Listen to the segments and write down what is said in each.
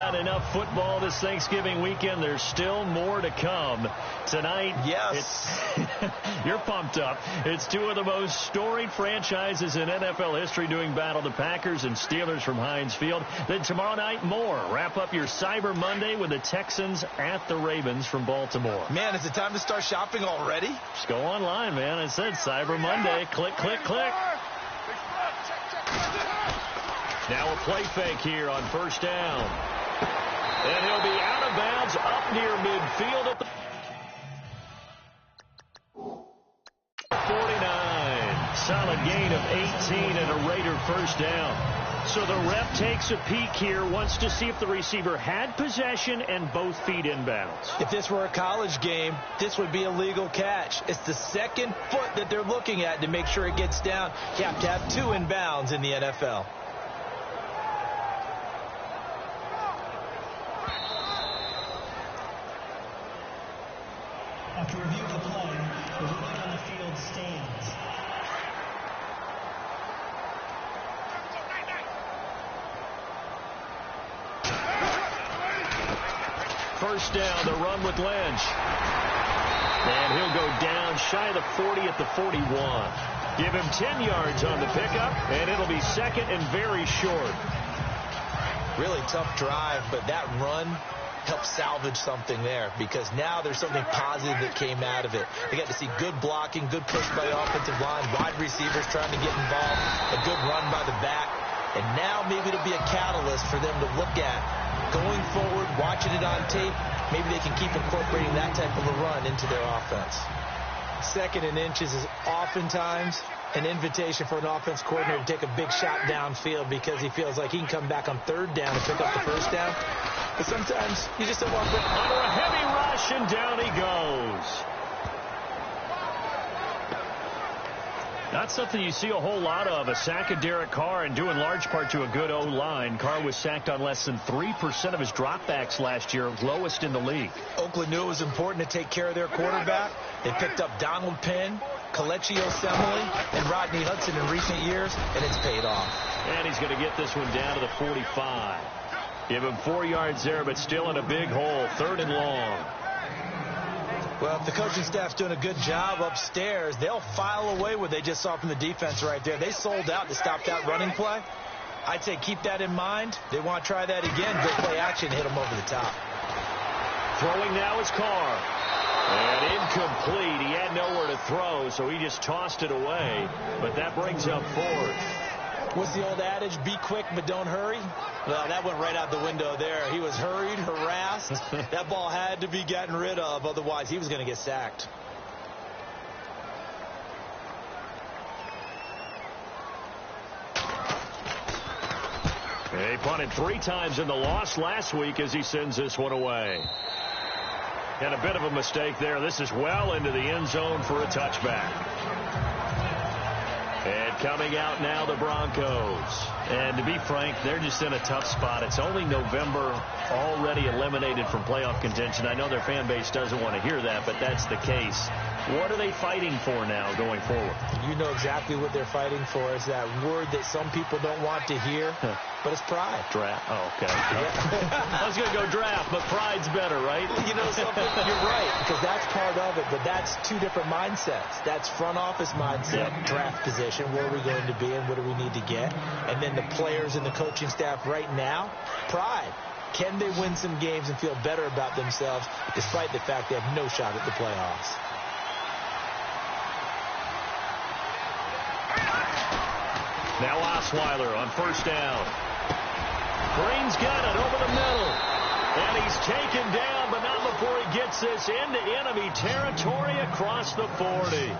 Not enough football this Thanksgiving weekend. There's still more to come. Tonight, yes, you're pumped up. It's two of the most storied franchises in NFL history doing battle, the Packers and Steelers from Heinz Field. Then tomorrow night, more. Wrap up your Cyber Monday with the Texans at the Ravens from Baltimore. Man, is it time to start shopping already? Just go online, man. I said Cyber Monday. Click, click, click. Now a play fake here on first down. And he'll be out of bounds up near midfield at the 49. Solid gain of 18 and a Raider first down. So the ref takes a peek here, wants to see if the receiver had possession and both feet inbounds. If this were a college game, this would be a legal catch. It's the second foot that they're looking at to make sure it gets down. You have to have two inbounds in the NFL. After review of the play, the ruling on the field stands. First down, the run with Lynch. And he'll go down shy of the 40 at the 41. Give him 10 yards on the pickup, and it'll be second and very short. Really tough drive, but that run help salvage something there, because now there's something positive that came out of it. They got to see good blocking, good push by the offensive line, wide receivers trying to get involved, a good run by the back, and now maybe it'll be a catalyst for them to look at going forward, watching it on tape. Maybe they can keep incorporating that type of a run into their offense. Second and inches is oftentimes an invitation for an offense coordinator to take a big shot downfield because he feels like he can come back on third down and pick up the first down. But sometimes you just don't want to. Under a heavy rush, and down he goes. Not something you see a whole lot of. A sack of Derek Carr, and due in large part to a good O-line. Carr was sacked on less than 3% of his dropbacks last year, lowest in the league. Oakland knew it was important to take care of their quarterback. They picked up Donald Penn, Kelechi Osemele, and Rodney Hudson in recent years, and it's paid off. And he's going to get this one down to the 45. Give him 4 yards there, but still in a big hole. Third and long. Well, if the coaching staff's doing a good job upstairs, they'll file away what they just saw from the defense right there. They sold out to stop that running play. I'd say keep that in mind. They want to try that again. Go play action, hit them over the top. Throwing now is Carr. And incomplete. He had nowhere to throw, so he just tossed it away. But that brings up fourth. What's the old adage? Be quick, but don't hurry. Well, that went right out the window there. He was hurried, harassed. That ball had to be gotten rid of. Otherwise, he was going to get sacked. He punted 3 times in the loss last week as he sends this one away. And a bit of a mistake there. This is well into the end zone for a touchback. And coming out now, the Broncos. And to be frank, they're just in a tough spot. It's only November, already eliminated from playoff contention. I know their fan base doesn't want to hear that, but that's the case. What are they fighting for now going forward? You know exactly what they're fighting for. Is that word that some people don't want to hear, but it's pride. Draft. Oh, okay. I was going to go draft, but pride's better, right? You know something? You're right, because that's part of it, but that's two different mindsets. That's front office mindset, draft position, where are we going to be and what do we need to get? And then the players and the coaching staff right now, pride. Can they win some games and feel better about themselves despite the fact they have no shot at the playoffs? Now Osweiler on first down. Green's got it over the middle. And he's taken down, but not before he gets this into enemy territory across the 40.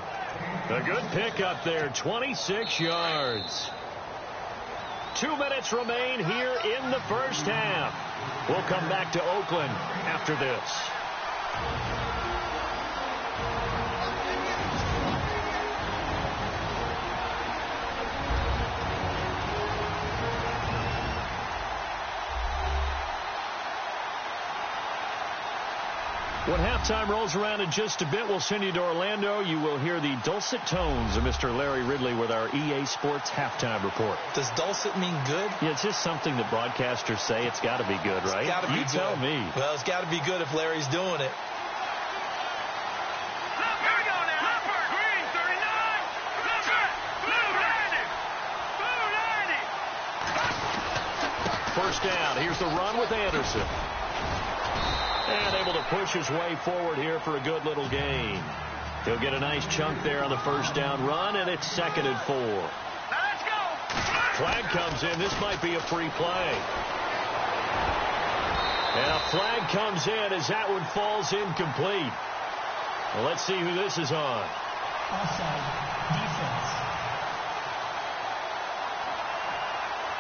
A good pickup there, 26 yards. 2 minutes remain here in the first half. We'll come back to Oakland after this. When halftime rolls around in just a bit, we'll send you to Orlando. You will hear the dulcet tones of Mr. Larry Ridley with our EA Sports halftime report. Does dulcet mean good? Yeah, it's just something that broadcasters say. It's got to be good, right? It's got to be good. Tell me. Well, it's got to be good if Larry's doing it. First down. Here's the run with Anderson. And able to push his way forward here for a good little gain. He'll get a nice chunk there on the first down run, and it's 2nd and 4. Let's go. Flag comes in. This might be a free play. And a flag comes in as that one falls incomplete. Well, let's see who this is on. Offside. Defense.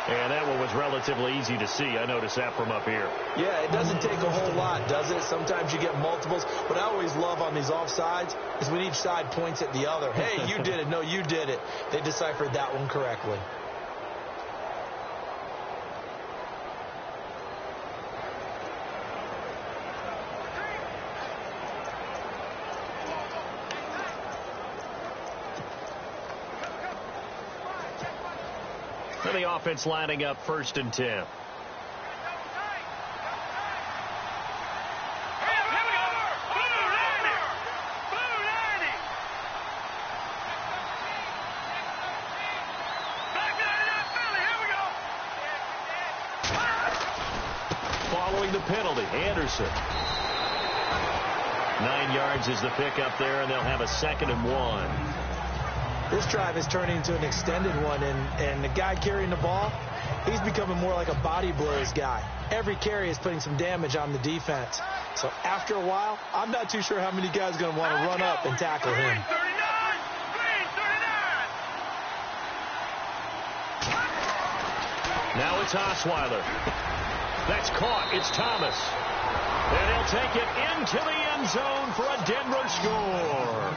And that one was relatively easy to see. I noticed that from up here. Yeah, it doesn't take a whole lot, does it? Sometimes you get multiples. What I always love on these offsides is when each side points at the other. Hey, you did it. No, you did it. They deciphered that one correctly. And the offense lining up 1st and 10. Following the penalty, Anderson. 9 yards is the pickup there, and they'll have a 2nd and 1. This drive is turning into an extended one, and the guy carrying the ball, he's becoming more like a body blows guy. Every carry is putting some damage on the defense. So after a while, I'm not too sure how many guys are going to want to run up and tackle him. Now it's Osweiler. That's caught. It's Thomas. And he'll take it into the end zone for a Denver score.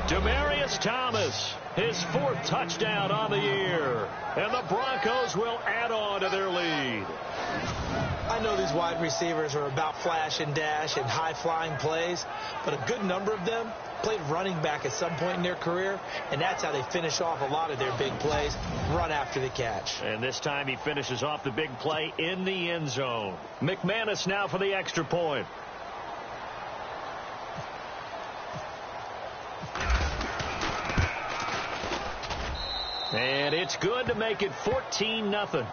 Demaryius Thomas, his 4th touchdown on the year. And the Broncos will add on to their lead. I know these wide receivers are about flash and dash and high-flying plays, but a good number of them played running back at some point in their career, and that's how they finish off a lot of their big plays, run after the catch. And this time he finishes off the big play in the end zone. McManus now for the extra point. And it's good to make it 14-0.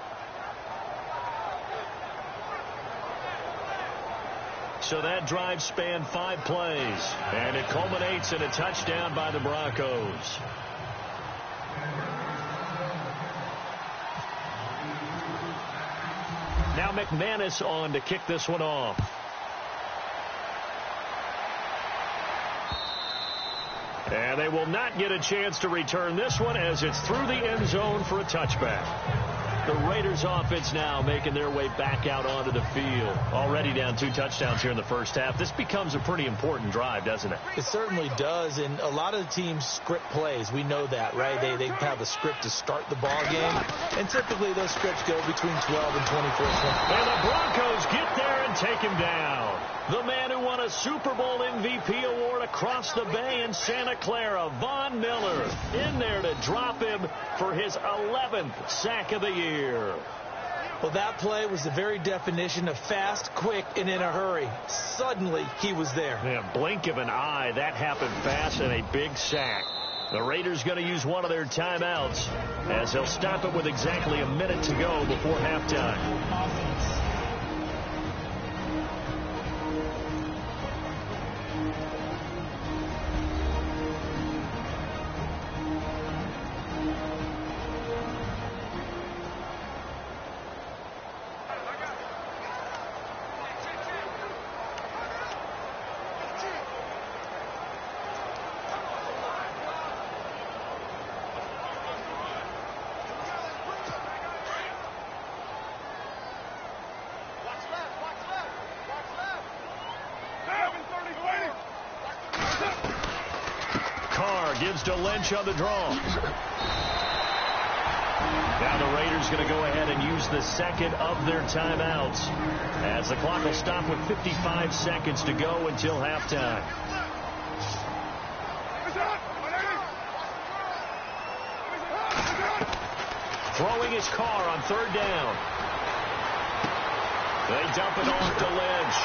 So that drive spanned 5 plays, and it culminates in a touchdown by the Broncos. Now McManus on to kick this one off. And they will not get a chance to return this one as it's through the end zone for a touchback. The Raiders offense now making their way back out onto the field. Already down 2 touchdowns here in the first half. This becomes a pretty important drive, doesn't it? It certainly does, and a lot of the teams script plays. We know that, right? They have a script to start the ball game, and typically those scripts go between 12 and 24 points. And the Broncos get there and take him down. The man who won a Super Bowl MVP award across the bay in Santa Clara, Von Miller, in there to drop him for his 11th sack of the year. Well, that play was the very definition of fast, quick, and in a hurry. Suddenly, he was there. Yeah, blink of an eye, that happened fast, and a big sack. The Raiders going to use one of their timeouts as they'll stop it with exactly a minute to go before halftime. Gives to Lynch on the draw. Now the Raiders going to go ahead and use the second of their timeouts, as the clock will stop with 55 seconds to go until halftime. Throwing his car on third down. They dump it off to Lynch.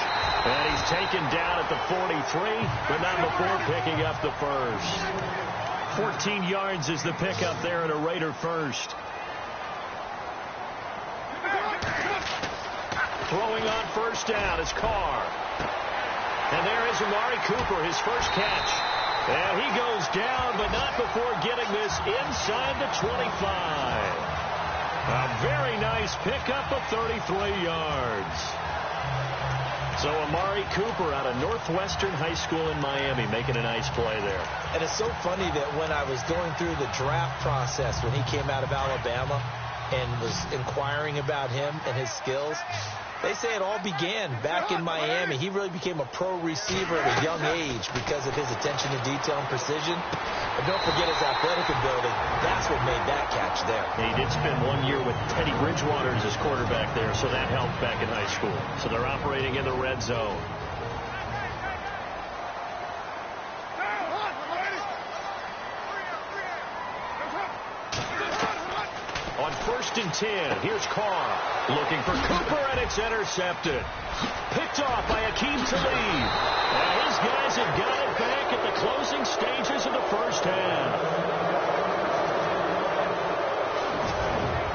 And he's taken down at the 43, but not before picking up the first. 14 yards is the pickup there at a Raider first. Throwing on first down is Carr. And there is Amari Cooper, his first catch. And he goes down, but not before getting this inside the 25. A very nice pickup of 33 yards. So Amari Cooper out of Northwestern High School in Miami making a nice play there. And it's so funny that when I was going through the draft process when he came out of Alabama and was inquiring about him and his skills, they say it all began back in Miami. He really became a pro receiver at a young age because of his attention to detail and precision. And don't forget his athletic ability. That's what made that catch there. He did spend 1 year with Teddy Bridgewater as his quarterback there, so that helped back in high school. So they're operating in the red zone. On 1st and 10, here's Carr looking for Cooper, and it's intercepted. Picked off by Akeem Talib. And his guys have got it back at the closing stages of the first half.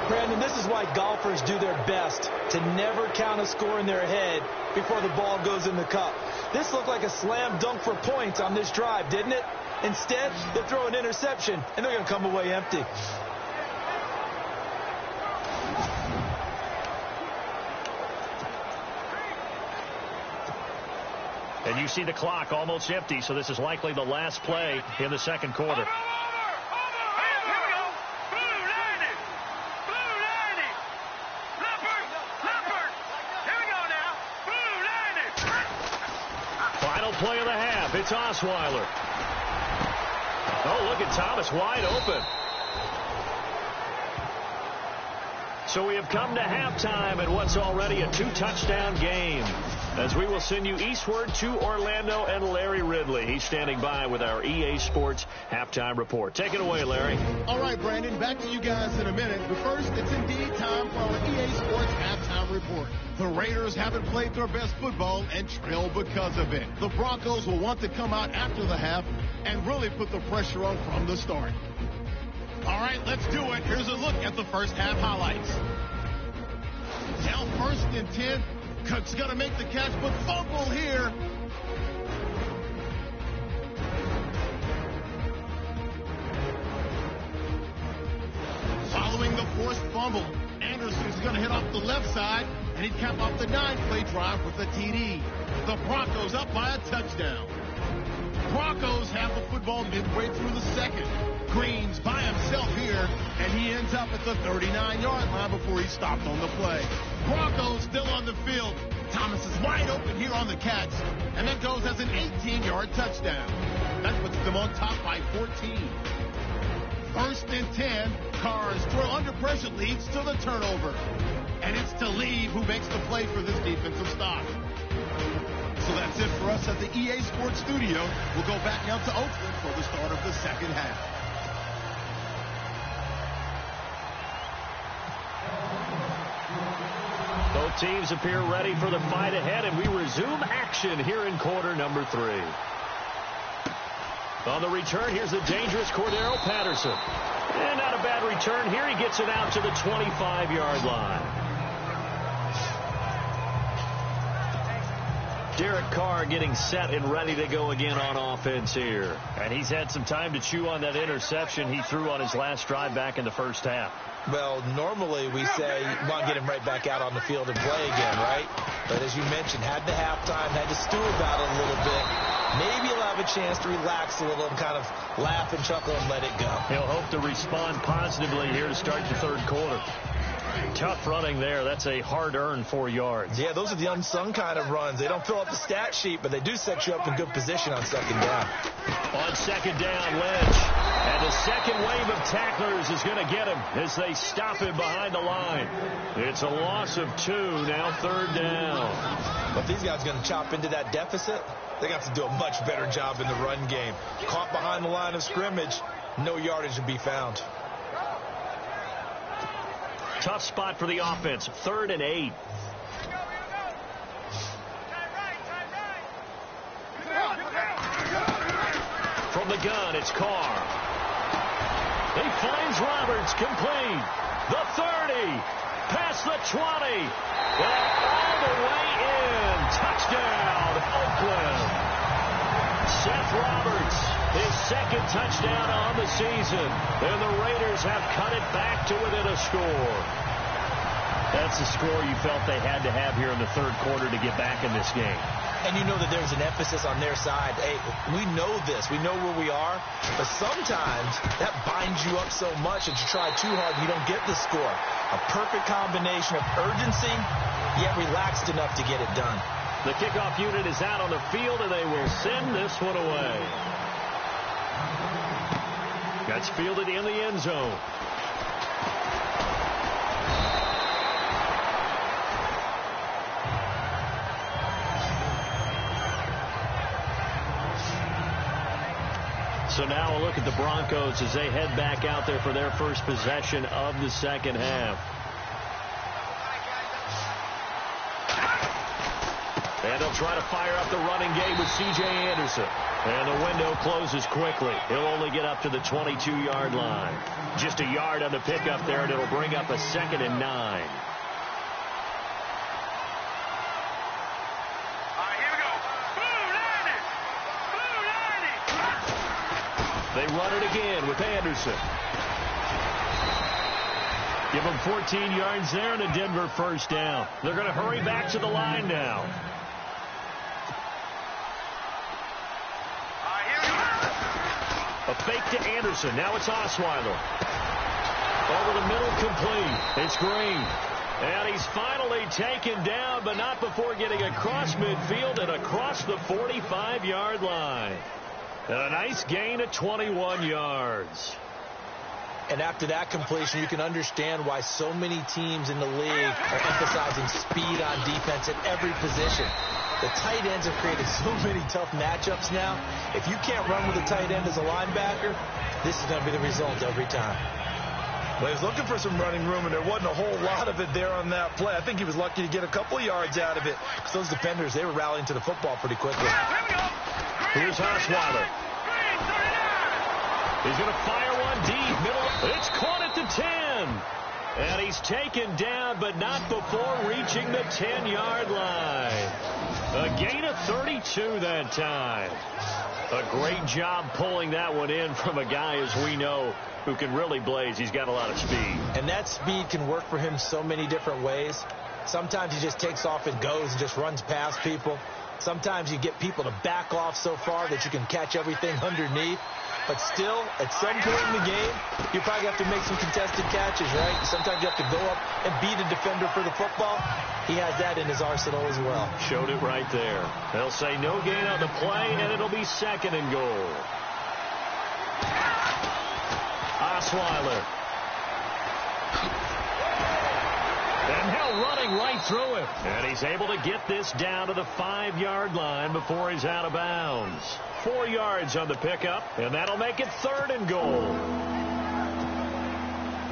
Brandon, this is why golfers do their best to never count a score in their head before the ball goes in the cup. This looked like a slam dunk for points on this drive, didn't it? Instead, they throw an interception, and they're going to come away empty. And you see the clock almost empty, so this is likely the last play in the second quarter. Final play of the half. It's Osweiler. Oh, look at Thomas wide open. So we have come to halftime in what's already a 2-touchdown game, as we will send you eastward to Orlando and Larry Ridley. He's standing by with our EA Sports halftime report. Take it away, Larry. All right, Brandon, back to you guys in a minute. But first, it's indeed time for our EA Sports halftime report. The Raiders haven't played their best football and trail because of it. The Broncos will want to come out after the half and really put the pressure on from the start. All right, let's do it. Here's a look at the first half highlights. Now 1st and 10. Cook's going to make the catch, but fumble here. Following the forced fumble, Anderson's going to hit off the left side, and he'd cap off the 9-play drive with a TD. The Broncos up by a touchdown. Broncos have the football midway through the second. Green's by himself here, and he ends up at the 39-yard line before he stopped on the play. Broncos still on the field. Thomas is wide open here on the catch, and that goes as an 18-yard touchdown. That puts them on top by 14. 1st and 10, Carr's throw under pressure leads to the turnover. And it's Talib who makes the play for this defensive stop. So that's it for us at the EA Sports Studio. We'll go back now to Oakland for the start of the second half. Both teams appear ready for the fight ahead, and we resume action here in quarter number 3. On the return, here's the dangerous Cordero Patterson. And not a bad return here. He gets it out to the 25-yard line. Derek Carr getting set and ready to go again on offense here. And he's had some time to chew on that interception he threw on his last drive back in the first half. Well, normally we say you want to get him right back out on the field and play again, right? But as you mentioned, had the halftime, had to stew about it a little bit. Maybe he'll have a chance to relax a little and kind of laugh and chuckle and let it go. He'll hope to respond positively here to start the third quarter. Tough running there. That's a hard-earned 4 yards. Yeah, those are the unsung kind of runs. They don't fill up the stat sheet, but they do set you up in good position on second down. On second down, Lynch. And the second wave of tacklers is going to get him as they stop him behind the line. It's a loss of 2, now third down. But these guys are going to chop into that deficit. They got to do a much better job in the run game. Caught behind the line of scrimmage, no yardage to be found. Tough spot for the offense, 3rd and 8. From the gun, it's Carr. He finds Roberts, complete. The 30, past the 20, and all the way in. Touchdown, Oakland. Seth Roberts, his second touchdown on the season. And the Raiders have cut it back to within a score. That's the score you felt they had to have here in the third quarter to get back in this game. And you know that there's an emphasis on their side. Hey, we know this. We know where we are. But sometimes that binds you up so much that you try too hard and you don't get the score. A perfect combination of urgency, yet relaxed enough to get it done. The kickoff unit is out on the field, and they will send this one away. That's fielded in the end zone. So now a look at the Broncos as they head back out there for their first possession of the second half. And they'll try to fire up the running game with C.J. Anderson. And the window closes quickly. He'll only get up to the 22-yard line. Just a yard on the pickup there, and it'll bring up a 2nd and 9. They run it again with Anderson. Give them 14 yards there and a Denver first down. They're going to hurry back to the line now. A fake to Anderson. Now it's Osweiler. Over the middle, complete. It's Green. And he's finally taken down, but not before getting across midfield and across the 45-yard line. And a nice gain of 21 yards. And after that completion, you can understand why so many teams in the league are emphasizing speed on defense at every position. The tight ends have created so many tough matchups now. If you can't run with a tight end as a linebacker, this is going to be the result every time. Well, he was looking for some running room, and there wasn't a whole lot of it there on that play. I think he was lucky to get a couple of yards out of it. Because those defenders, they were rallying to the football pretty quickly. Here's Osweiler. He's going to fire one deep. Middle. It's caught at the 10. And he's taken down, but not before reaching the 10-yard line. A gain of 32 that time. A great job pulling that one in from a guy, as we know, who can really blaze. He's got a lot of speed. And that speed can work for him so many different ways. Sometimes he just takes off and goes and just runs past people. Sometimes you get people to back off so far that you can catch everything underneath. But still, at some point in the game, you probably have to make some contested catches, right? Sometimes you have to go up and beat a defender for the football. He has that in his arsenal as well. Showed it right there. They'll say no gain on the play, and it'll be 2nd and goal. Osweiler. And now running right through it. And he's able to get this down to the 5-yard line before he's out of bounds. 4 yards on the pickup, and that'll make it 3rd and goal.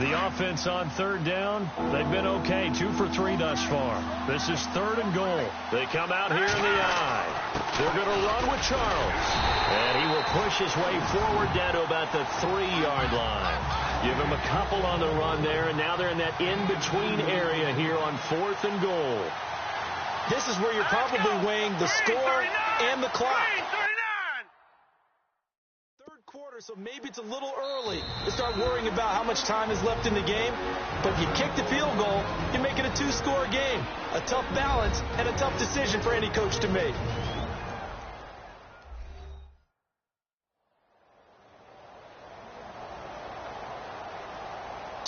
The offense on 3rd down, they've been okay. 2 for 3 thus far. This is 3rd and goal. They come out here in the eye. They're going to run with Charles. And he will push his way forward down to about the 3-yard line. Give him a couple on the run there, and now they're in that in-between area here on 4th and goal. This is where you're probably weighing the score and the clock. Quarter, so maybe it's a little early to start worrying about how much time is left in the game. But if you kick the field goal, you make it a 2-score game. A tough balance and a tough decision for any coach to make.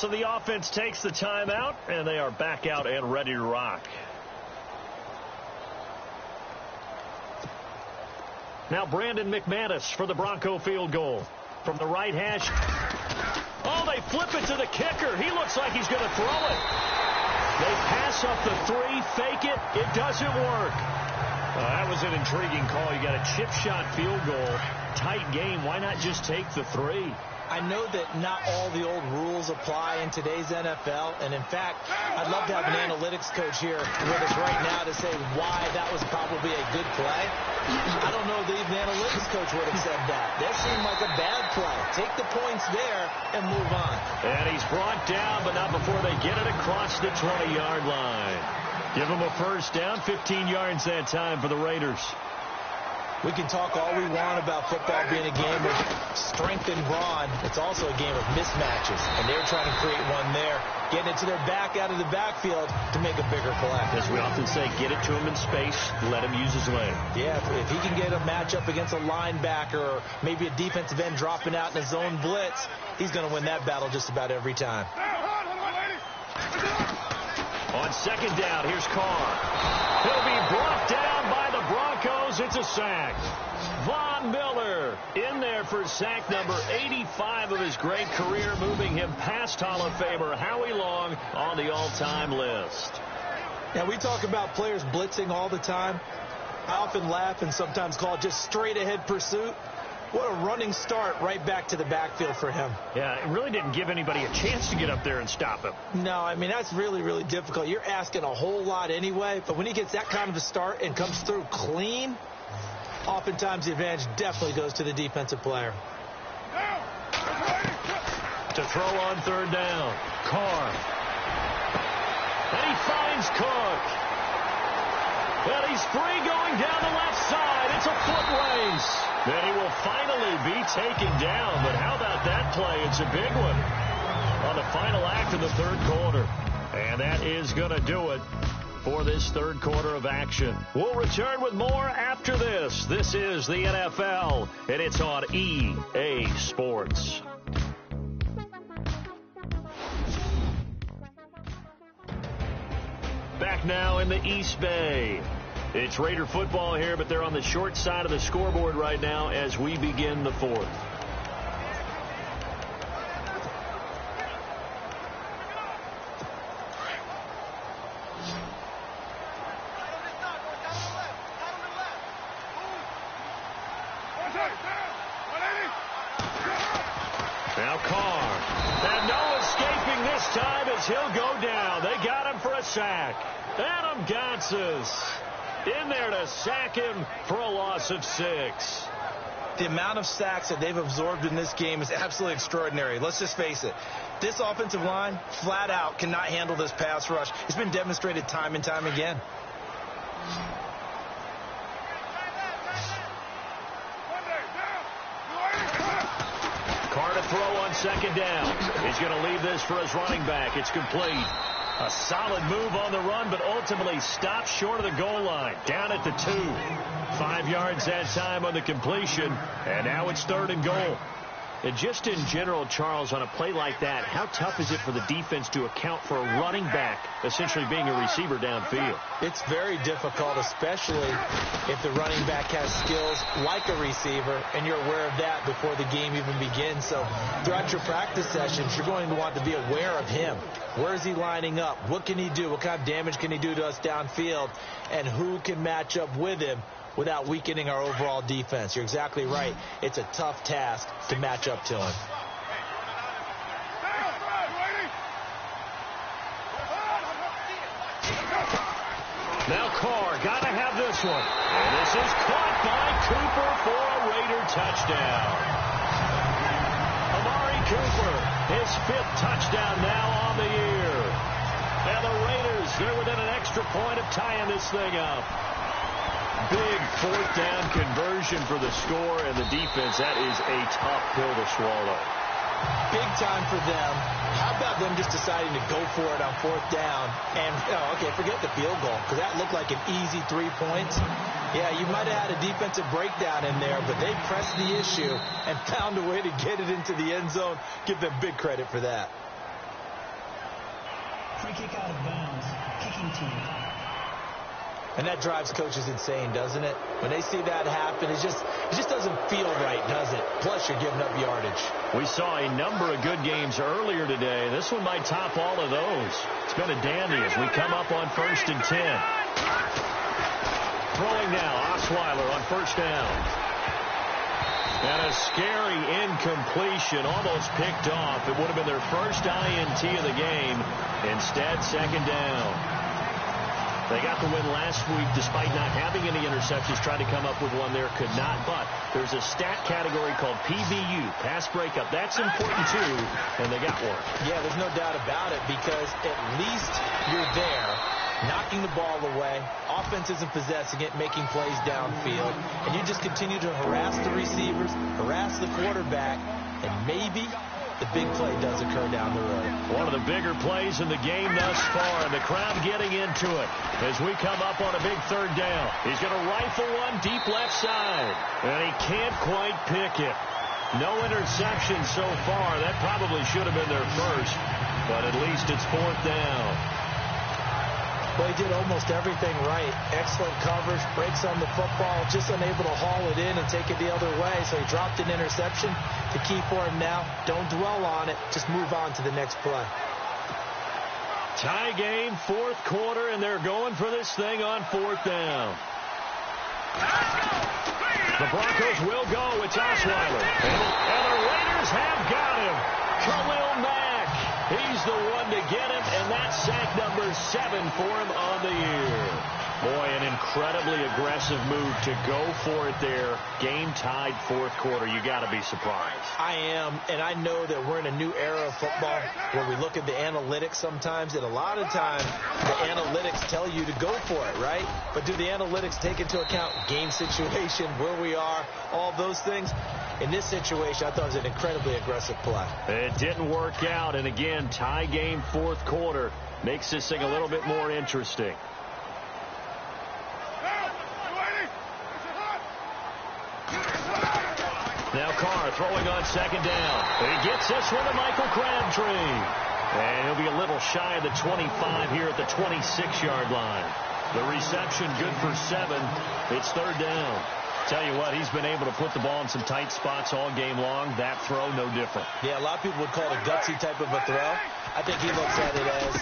So the offense takes the timeout, and they are back out and ready to rock. Now Brandon McManus for the Bronco field goal. From the right hash. Oh, they flip it to the kicker. He looks like he's going to throw it. They pass up the three, fake it. It doesn't work. That was an intriguing call. You got a chip shot field goal. Tight game. Why not just take the three? I know that not all the old rules apply in today's NFL, and in fact, I'd love to have an analytics coach here with us right now to say why that was probably a good play. I don't know that even the analytics coach would have said that. That seemed like a bad play. Take the points there and move on. And he's brought down, but not before they get it across the 20-yard line. Give him a first down, 15 yards that time for the Raiders. We can talk all we want about football being a game of strength and brawn. It's also a game of mismatches, and they're trying to create one there, getting it to their back out of the backfield to make a bigger play. As we often say, get it to him in space, let him use his leg. Yeah, if he can get a matchup against a linebacker or maybe a defensive end dropping out in a zone blitz, he's going to win that battle just about every time. On second down, here's Carr. He'll be brought down by the Broncos. It's a sack. Von Miller in there for sack number 85 of his great career, moving him past Hall of Famer Howie Long on the all-time list. Now, we talk about players blitzing all the time. I often laugh and sometimes call it just straight-ahead pursuit. What a running start right back to the backfield for him. Yeah, it really didn't give anybody a chance to get up there and stop him. No, I mean, that's really, really difficult. You're asking a whole lot anyway, but when he gets that kind of a start and comes through clean, oftentimes the advantage definitely goes to the defensive player. To throw on third down, Carr. And he finds Cook. And he's free going down the left side. It's a foot race. Then he will finally be taken down. But how about that play? It's a big one on the final act of the third quarter. And that is going to do it for this third quarter of action. We'll return with more after this. This is the NFL, and it's on EA Sports. Back now in the East Bay. It's Raider football here, but they're on the short side of the scoreboard right now as we begin the fourth. Now Carr. And no escaping this time as he'll go down. They got him for a sack. Adam Gotsis in there to sack him for a loss of 6. The amount of sacks that they've absorbed in this game is absolutely extraordinary. Let's just face it. This offensive line, flat out, cannot handle this pass rush. It's been demonstrated time and time again. Carr to throw on second down. He's going to leave this for his running back. It's complete. A solid move on the run, but ultimately stopped short of the goal line. Down at the 2. 5 yards that time on the completion, and now it's third and goal. And just in general, Charles, on a play like that, how tough is it for the defense to account for a running back essentially being a receiver downfield? It's very difficult, especially if the running back has skills like a receiver, and you're aware of that before the game even begins. So throughout your practice sessions, you're going to want to be aware of him. Where is he lining up? What can he do? What kind of damage can he do to us downfield? And who can match up with him without weakening our overall defense? You're exactly right. It's a tough task to match up to him. Now Carr, got to have this one. And this is caught by Cooper for a Raider touchdown. Amari Cooper, his 5th touchdown now on the year. And the Raiders, they're within an extra point of tying this thing up. Big 4th down conversion for the score, and the defense, that is a tough pill to swallow. Big time for them. How about them just deciding to go for it on 4th down? And, okay, forget the field goal, because that looked like an easy 3 points. Yeah, you might have had a defensive breakdown in there, but they pressed the issue and found a way to get it into the end zone. Give them big credit for that. Free kick out of bounds. Kicking team. And that drives coaches insane, doesn't it? When they see that happen, it just doesn't feel right, does it? Plus, you're giving up yardage. We saw a number of good games earlier today. This one might top all of those. It's been a dandy as we come up on 1st and 10. Throwing now, Osweiler on 1st down. And a scary incompletion, almost picked off. It would have been their first INT of the game. Instead, 2nd down. They got the win last week despite not having any interceptions. Tried to come up with one there, could not. But there's a stat category called PBU, pass breakup. That's important too, and they got one. Yeah, there's no doubt about it because at least you're there, knocking the ball away. Offense isn't possessing it, making plays downfield. And you just continue to harass the receivers, harass the quarterback, and maybe the big play does occur down the road. One of the bigger plays in the game thus far, and the crowd getting into it as we come up on a big 3rd down. He's going to rifle one deep left side, and he can't quite pick it. No interception so far. That probably should have been their first, but at least it's 4th down. Well, he did almost everything right. Excellent coverage, breaks on the football, just unable to haul it in and take it the other way. So he dropped an interception. The key for him now, don't dwell on it. Just move on to the next play. Tie game, 4th quarter, and they're going for this thing on 4th down. The Broncos will go. It's Osweiler. And the Raiders have got him. Khalil Mack. He's the one to get him, and that's sack number 7 for him on the year. Boy, an incredibly aggressive move to go for it there. Game tied 4th quarter. You got to be surprised. I am, and I know that we're in a new era of football where we look at the analytics sometimes, and a lot of times the analytics tell you to go for it, right? But do the analytics take into account game situation, where we are, all those things? In this situation, I thought it was an incredibly aggressive play. It didn't work out, and again, tie game 4th quarter makes this thing a little bit more interesting. Now Carr throwing on 2nd down. He gets this one to Michael Crabtree. And he'll be a little shy of the 25 here at the 26-yard line. The reception good for 7. It's 3rd down. Tell you what, he's been able to put the ball in some tight spots all game long. That throw, no different. Yeah, a lot of people would call it a gutsy type of a throw. I think he looks at it as,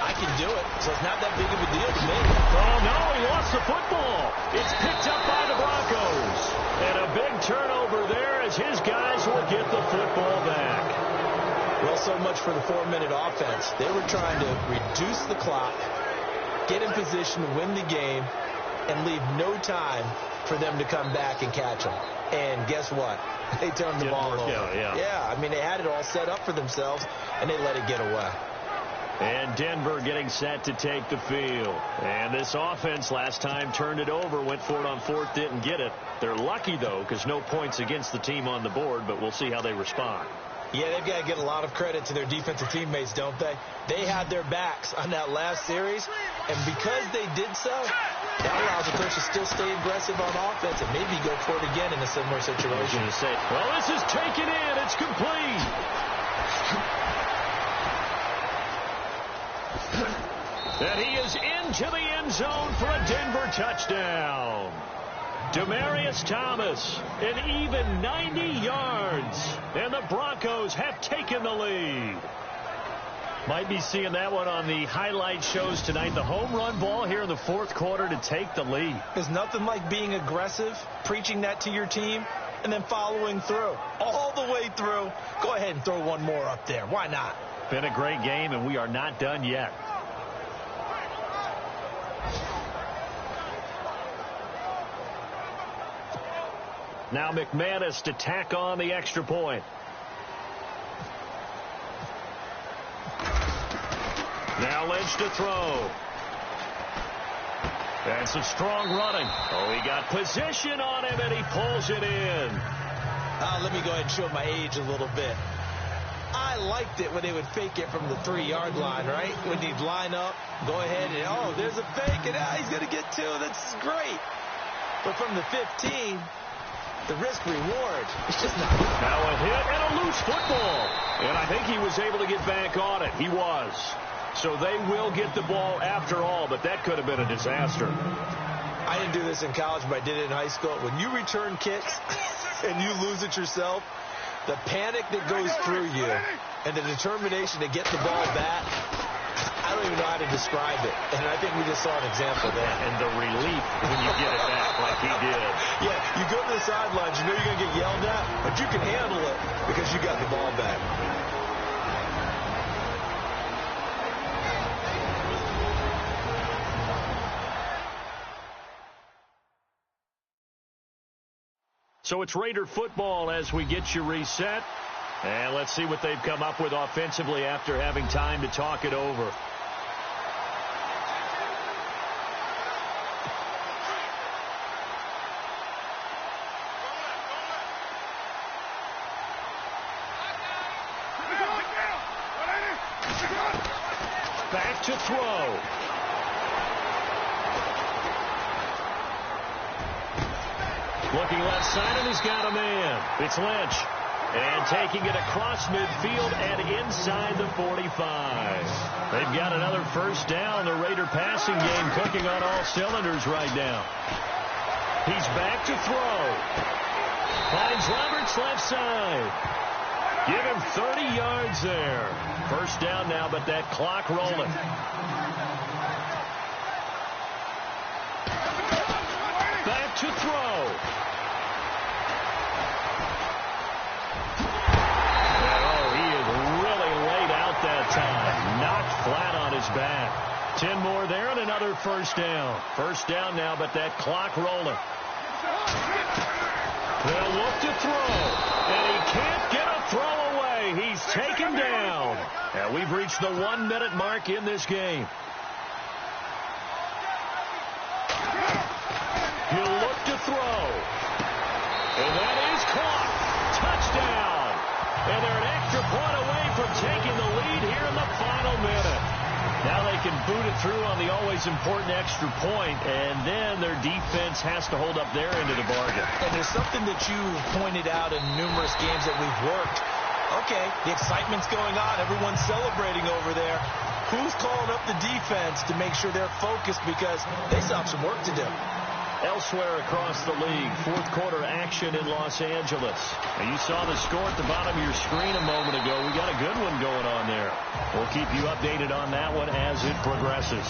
I can do it, so it's not that big of a deal to me. Oh, no, he lost the football. It's picked up by the Broncos. And a big turnover there as his guys will get the football back. Well, so much for the 4-minute offense. They were trying to reduce the clock, get in position to win the game, and leave no time for them to come back and catch them. And guess what? They turned the ball over. Yeah, I mean, they had it all set up for themselves, and they let it get away. And Denver getting set to take the field. And this offense last time turned it over, went for it on 4th, didn't get it. They're lucky, though, because no points against the team on the board, but we'll see how they respond. Yeah, they've got to get a lot of credit to their defensive teammates, don't they? They had their backs on that last series, and because they did so, that allows the coach to still stay aggressive on offense and maybe go for it again in a similar situation. Well, this is taken in. It's complete. And he is into the end zone for a Denver touchdown. Demaryius Thomas, an even 90 yards, and the Broncos have taken the lead. Might be seeing that one on the highlight shows tonight. The home run ball here in the 4th quarter to take the lead. There's nothing like being aggressive, preaching that to your team, and then following through. All the way through. Go ahead and throw one more up there. Why not? Been a great game, and we are not done yet. Now McManus to tack on the extra point. Now Lynch to throw. And some strong running. Oh, he got position on him, and he pulls it in. Let me go ahead and show my age a little bit. I liked it when they would fake it from the 3-yard line, right? When they'd line up, go ahead and, oh, there's a fake, and he's going to get 2. That's great. But from the 15, the risk-reward, it's just not. Now a hit and a loose football. And I think he was able to get back on it. He was. So they will get the ball after all, but that could have been a disaster. I didn't do this in college, but I did it in high school. When you return kicks and you lose it yourself, the panic that goes through you and the determination to get the ball back, I don't even know how to describe it. And I think we just saw an example there. And the relief when you get it back like he did. Yeah, you go to the sidelines, you know you're going to get yelled at, but you can handle it because you got the ball back. So it's Raider football as we get you reset. And let's see what they've come up with offensively after having time to talk it over. Back to throw. Looking left side, and he's got a man. It's Lynch. And taking it across midfield and inside the 45. They've got another first down. The Raider passing game cooking on all cylinders right now. He's back to throw. Finds Roberts left side. Give him 30 yards there. First down now, but that clock rolling. Back to throw. Time. Knocked flat on his back. 10 more there and another first down. First down now, but that clock rolling. They'll look to throw. And he can't get a throw away. He's taken down. And we've reached the 1-minute mark in this game. He'll look to throw. And that is caught. Touchdown. And they're an extra point away from taking the lead here in the final minute. Now they can boot it through on the always important extra point, and then their defense has to hold up their end of the bargain. And there's something that you've pointed out in numerous games that we've worked. Okay, the excitement's going on. Everyone's celebrating over there. Who's calling up the defense to make sure they're focused because they still have some work to do? Elsewhere across the league, fourth quarter action in Los Angeles. And you saw the score at the bottom of your screen a moment ago. We got a good one going on there. We'll keep you updated on that one as it progresses.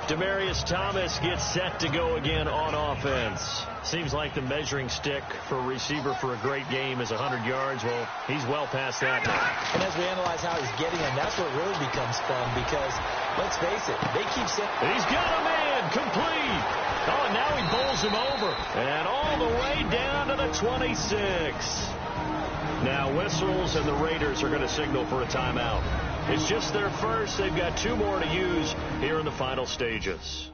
Demaryius Thomas gets set to go again on offense. Seems like the measuring stick for a receiver for a great game is 100 yards. Well, he's well past that now. And as we analyze how he's getting them, that's what really becomes fun because, let's face it, they keep saying... He's got a man, complete. Oh, and now he bowls him over. And all the way down to the 26. Now whistles and the Raiders are going to signal for a timeout. It's just their first. They've got 2 more to use here in the final stages.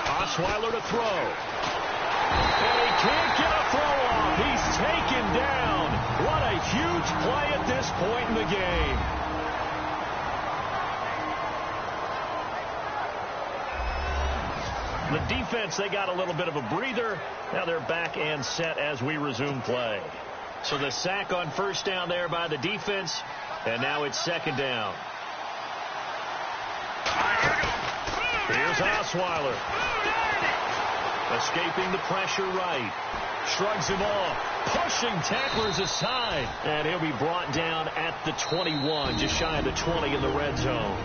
Osweiler to throw. And he can't get a throw off. He's taken down. What a huge play at this point in the game. The defense, they got a little bit of a breather. Now they're back and set as we resume play. So the sack on first down there by the defense. And now it's second down. Here's Osweiler. Escaping the pressure right. Shrugs him off. Pushing tacklers aside. And he'll be brought down at the 21, just shy of the 20 in the red zone.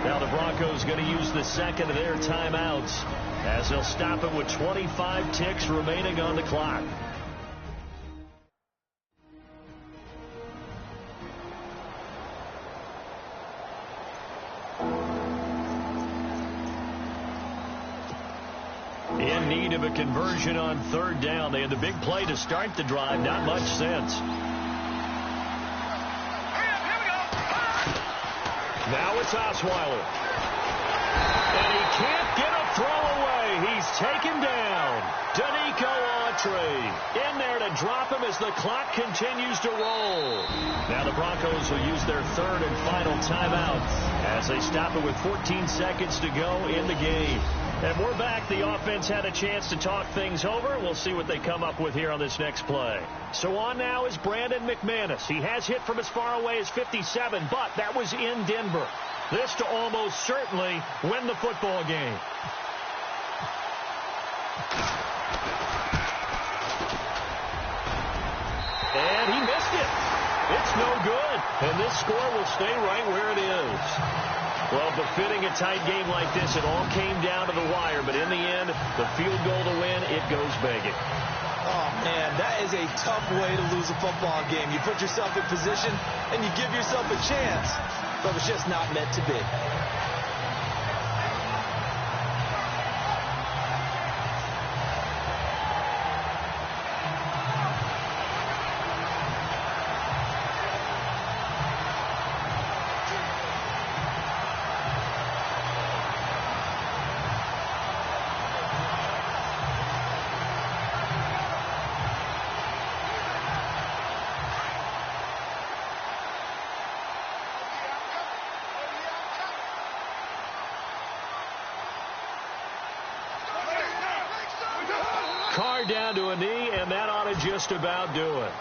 Now the Broncos going to use the second of their timeouts as they'll stop it with 25 ticks remaining on the clock. In need of a conversion on third down. They had the big play to start the drive. Not much sense. Now it's Osweiler. And he can't get a Throw away. He's taken down. Danico Autry in there to drop him as the clock continues to roll. Now the Broncos will use their third and final timeout as they stop it with 14 seconds to go in the game. And we're back. The offense had a chance to talk things over. We'll see what they come up with here on this next play. So on now is Brandon McManus. He has hit from as far away as 57, but that was in Denver. This to almost certainly win the football game. And he missed it. It's no good. And this score will stay right where it is. Well, befitting a tight game like this, it all came down to the wire. But in the end, the field goal to win, it goes begging. Oh, man, that is a tough way to lose a football game. You put yourself in position, and you give yourself a chance. But it's just not meant to be. Carr down to a knee, and that ought to just about do it.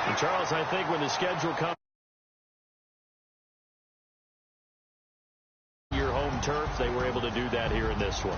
And Charles, I think when the schedule comes, your home turf, they were able to do that here in this one.